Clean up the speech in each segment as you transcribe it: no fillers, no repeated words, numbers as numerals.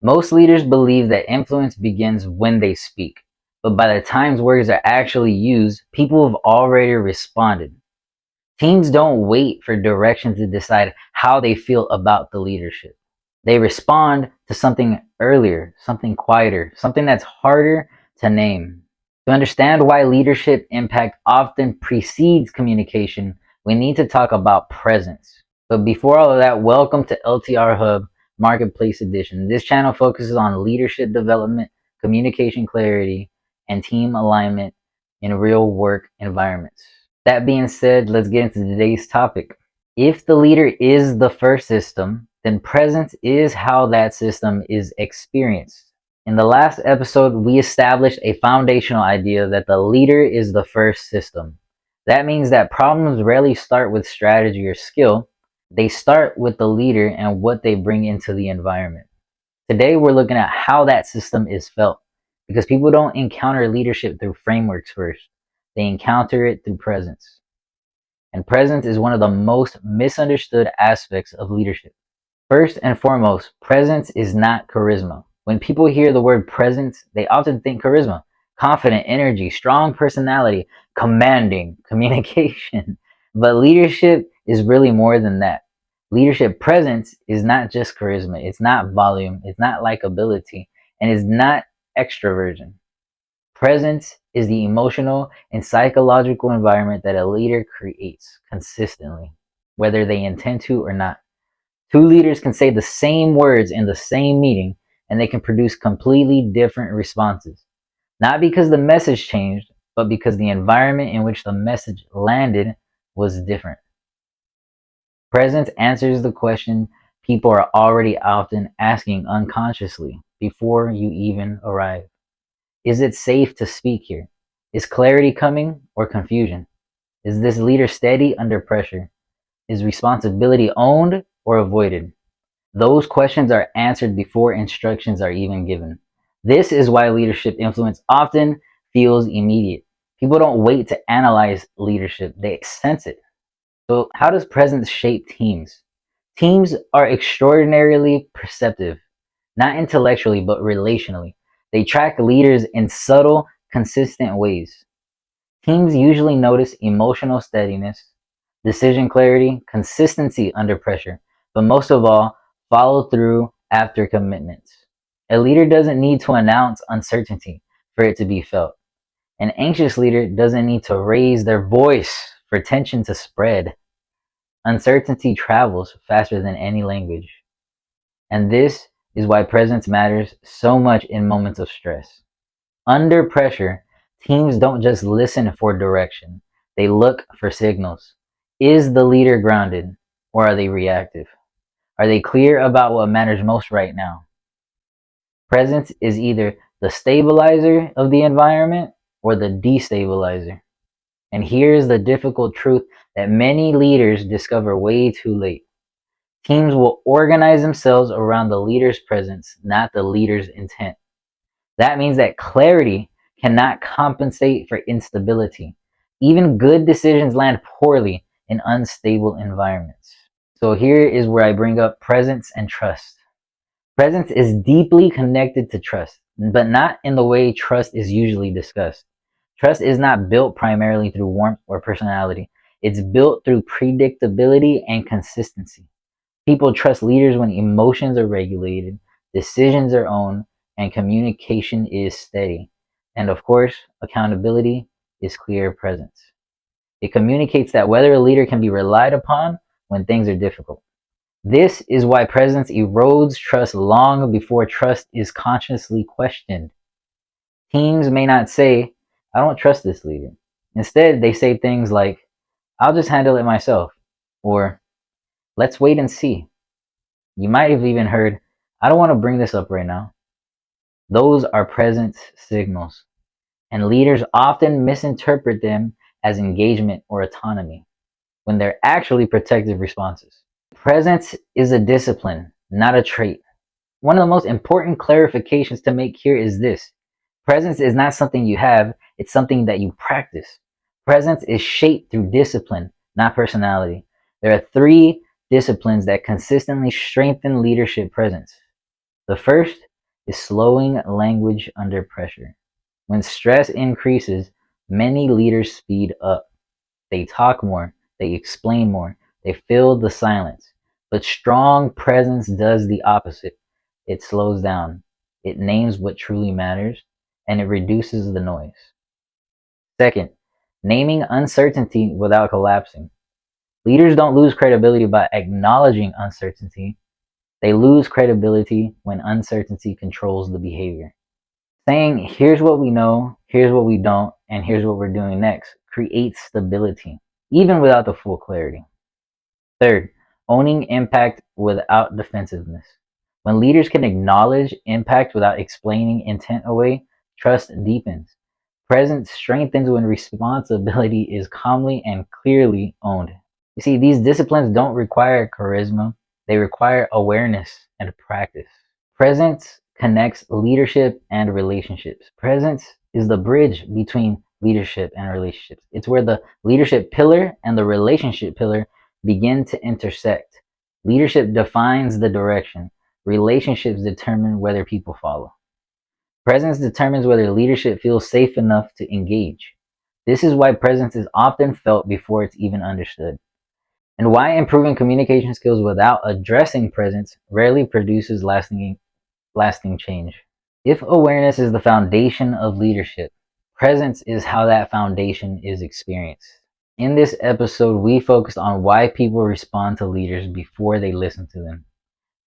Most leaders believe that influence begins when they speak, but by the time words are actually used, people have already responded. Teams don't wait for direction to decide how they feel about the leadership. They respond to something earlier, something quieter, something that's harder to name. To understand why leadership impact often precedes communication, we need to talk about presence. But before all of that, welcome to LTR HUB Marketplace Edition. This channel focuses on leadership development, communication clarity, and team alignment in real work environments. That being said, let's get into today's topic. If the leader is the first system, then presence is how that system is experienced. In the last episode, we established a foundational idea that the leader is the first system. That means that problems rarely start with strategy or skill. They start with the leader and what they bring into the environment. Today, we're looking at how that system is felt, because people don't encounter leadership through frameworks first. They encounter it through presence. And presence is one of the most misunderstood aspects of leadership. First and foremost, presence is not charisma. When people hear the word presence, they often think charisma, confident energy, strong personality, commanding communication. But leadership is really more than that. Leadership presence is not just charisma. It's not volume. It's not likability. And it's not extroversion. Presence is the emotional and psychological environment that a leader creates consistently, whether they intend to or not. Two leaders can say the same words in the same meeting, and they can produce completely different responses. Not because the message changed, but because the environment in which the message landed was different. Presence answers the question people are already often asking unconsciously before you even arrive. Is it safe to speak here? Is clarity coming or confusion? Is this leader steady under pressure? Is responsibility owned or avoided? Those questions are answered before instructions are even given. This is why leadership influence often feels immediate. People don't wait to analyze leadership, they sense it. So, how does presence shape teams? Teams are extraordinarily perceptive, not intellectually, but relationally. They track leaders in subtle, consistent ways. Teams usually notice emotional steadiness, decision clarity, consistency under pressure, but most of all, follow through after commitments. A leader doesn't need to announce uncertainty for it to be felt. An anxious leader doesn't need to raise their voice for tension to spread. Uncertainty travels faster than any language. And this is why presence matters so much in moments of stress. Under pressure, teams don't just listen for direction, they look for signals. Is the leader grounded, or are they reactive? Are they clear about what matters most right now? Presence is either the stabilizer of the environment or the destabilizer. And here's the difficult truth that many leaders discover way too late. Teams will organize themselves around the leader's presence, not the leader's intent. That means that clarity cannot compensate for instability. Even good decisions land poorly in unstable environments. So here is where I bring up presence and trust. Presence is deeply connected to trust, but not in the way trust is usually discussed. Trust is not built primarily through warmth or personality. It's built through predictability and consistency. People trust leaders when emotions are regulated, decisions are owned, and communication is steady. And of course, accountability is clear presence. It communicates that whether a leader can be relied upon when things are difficult. This is why presence erodes trust long before trust is consciously questioned. Teams may not say, I don't trust this leader. Instead, they say things like, I'll just handle it myself, or let's wait and see. You might have even heard, I don't want to bring this up right now. Those are presence signals, and leaders often misinterpret them as engagement or autonomy when they're actually protective responses. Presence is a discipline, not a trait. One of the most important clarifications to make here is this: presence is not something you have, it's something that you practice. Presence is shaped through discipline, not personality. There are three disciplines that consistently strengthen leadership presence. The first is slowing language under pressure. When stress increases, many leaders speed up. They talk more, they explain more, they fill the silence. But strong presence does the opposite. It slows down, it names what truly matters, and it reduces the noise. Second, naming uncertainty without collapsing. Leaders don't lose credibility by acknowledging uncertainty. They lose credibility when uncertainty controls the behavior. Saying, here's what we know, here's what we don't, and here's what we're doing next creates stability, even without the full clarity. Third, owning impact without defensiveness. When leaders can acknowledge impact without explaining intent away, trust deepens. Presence strengthens when responsibility is calmly and clearly owned. You see, these disciplines don't require charisma, they require awareness and practice. Presence connects leadership and relationships. Presence is the bridge between leadership and relationships. It's where the leadership pillar and the relationship pillar begin to intersect. Leadership defines the direction. Relationships determine whether people follow. Presence determines whether leadership feels safe enough to engage. This is why presence is often felt before it's even understood, and why improving communication skills without addressing presence rarely produces lasting change. If awareness is the foundation of leadership, presence is how that foundation is experienced. In this episode, we focused on why people respond to leaders before they listen to them.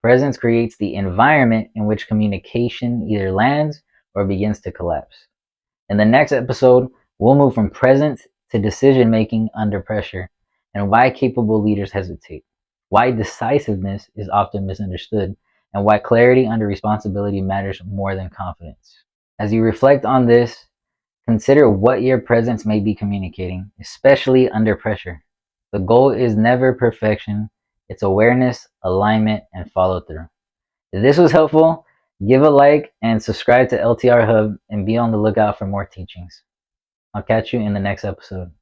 Presence creates the environment in which communication either lands or begins to collapse. In the next episode, we'll move from presence to decision making under pressure and why capable leaders hesitate, why decisiveness is often misunderstood, and why clarity under responsibility matters more than confidence. As you reflect on this, consider what your presence may be communicating, especially under pressure. The goal is never perfection, it's awareness, alignment, and follow through. If this was helpful, give a like and subscribe to LTR Hub and be on the lookout for more teachings. I'll catch you in the next episode.